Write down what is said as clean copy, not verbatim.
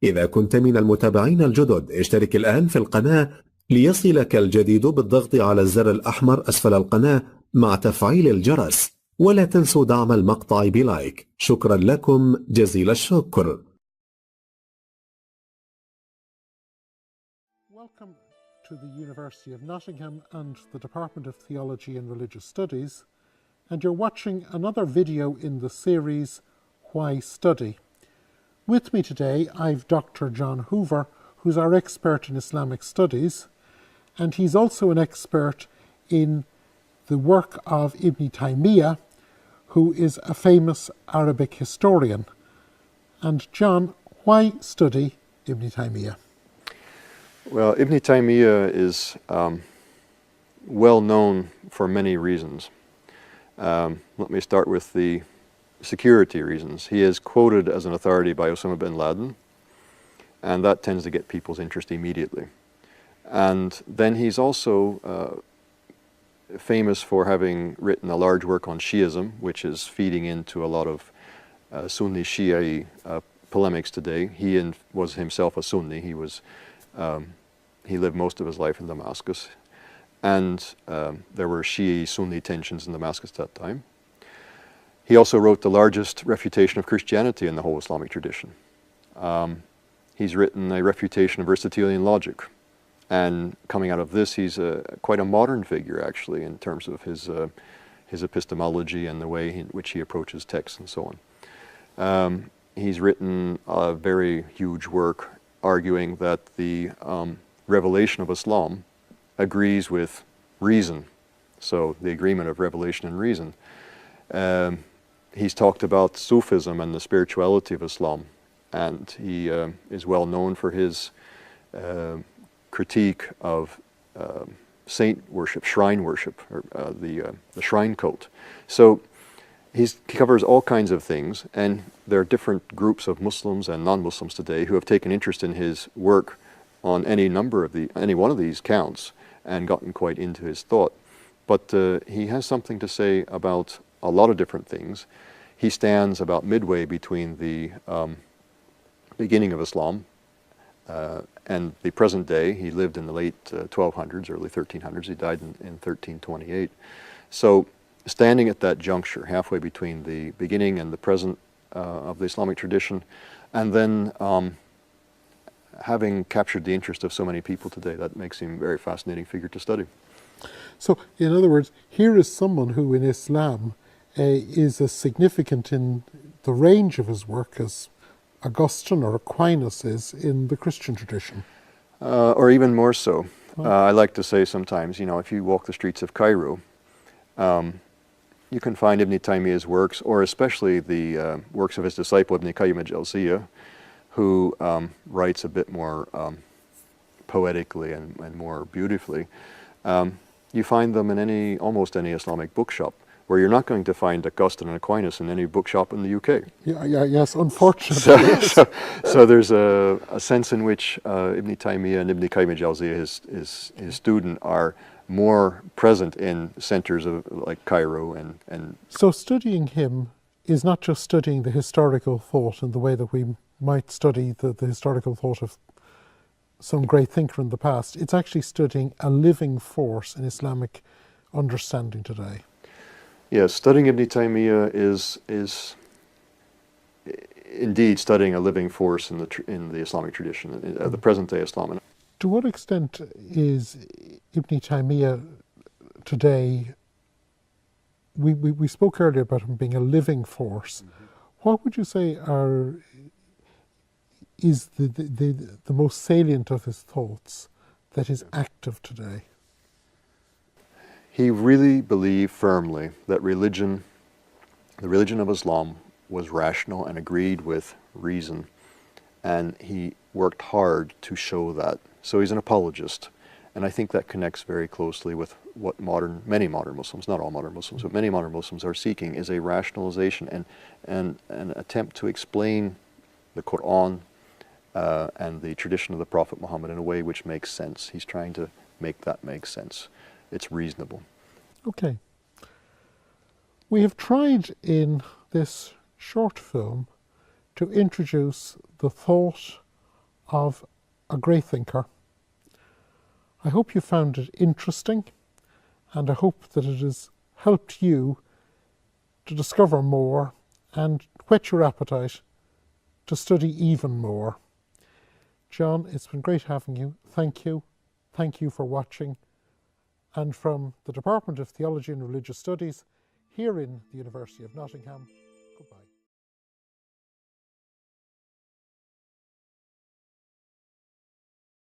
إذا كنت من المتابعين الجدد اشترك الآن في القناة ليصلك الجديد بالضغط على الزر الأحمر أسفل القناة مع تفعيل الجرس، ولا تنسوا دعم المقطع بلايك. شكرا لكم جزيل الشكر. Welcome to the University of Nottingham and the Department of Theology and Religious Studies, and you're watching another video in the series Why Study? With me today I've Dr. John Hoover, who's our expert in Islamic studies, and he's also an expert in the work of Ibn Taymiyyah, who is a famous Arabic historian. And John, why study Ibn Taymiyyah? Well, Ibn Taymiyyah is well known for many reasons. Let me start with the security reasons. He is quoted as an authority by Osama bin Laden, and that tends to get people's interest immediately. And then he's also famous for having written a large work on Shiism, which is feeding into a lot of Sunni Shia polemics today. He was himself a Sunni. He lived most of his life in Damascus, and there were Shia-Sunni tensions in Damascus at that time. He also wrote the largest refutation of Christianity in the whole Islamic tradition. He's written a refutation of Aristotelian logic, and coming out of this, he's quite a modern figure, actually, in terms of his epistemology and the way in which he approaches texts and so on. He's written a very huge work arguing that the revelation of Islam agrees with reason, so the agreement of revelation and reason. He's talked about Sufism and the spirituality of Islam, and he is well known for his critique of saint worship, shrine worship, or the shrine cult. So he covers all kinds of things, and there are different groups of Muslims and non-Muslims today who have taken interest in his work on any one of these counts and gotten quite into his thought. But he has something to say about a lot of different things. He stands about midway between the beginning of Islam and the present day. He lived in the late 1200s, early 1300s. He died in 1328. So standing at that juncture, halfway between the beginning and the present of the Islamic tradition, and then having captured the interest of so many people today, that makes him a very fascinating figure to study. So, in other words, here is someone who in Islam is as significant in the range of his work as Augustine or Aquinas is in the Christian tradition. Or even more so. I like to say sometimes, if you walk the streets of Cairo, you can find Ibn Taymiyyah's works, or especially the works of his disciple Ibn Qayyim al-Jawziyah, who writes a bit more poetically and more beautifully. You find them in almost any Islamic bookshop, where you're not going to find Augustine and Aquinas in any bookshop in the UK. Yes, unfortunately. So there's a sense in which Ibn Taymiyyah and Ibn Qayyim al-Jawziyah, his student, are more present in centers like Cairo and. So studying him is not just studying the historical thought in the way that we might study the historical thought of some great thinker in the past. It's actually studying a living force in Islamic understanding today. Yes, studying Ibn Taymiyyah is indeed studying a living force in the Islamic tradition, the present-day Islam. To what extent is Ibn Taymiyyah today? We spoke earlier about him being a living force. Mm-hmm. What would you say is the most salient of his thoughts that is active today? He really believed firmly that the religion of Islam was rational and agreed with reason, and he worked hard to show that. So he's an apologist, and I think that connects very closely with what many modern Muslims, not all modern Muslims, but many modern Muslims are seeking, is a rationalization and an attempt to explain the Quran and the tradition of the Prophet Muhammad in a way which makes sense. He's trying to make that make sense. It's reasonable. Okay. We have tried in this short film to introduce the thought of a great thinker. I hope you found it interesting, and I hope that it has helped you to discover more and whet your appetite to study even more. John, it's been great having you. Thank you. Thank you for watching. And from the Department of Theology and Religious Studies here in the University of Nottingham,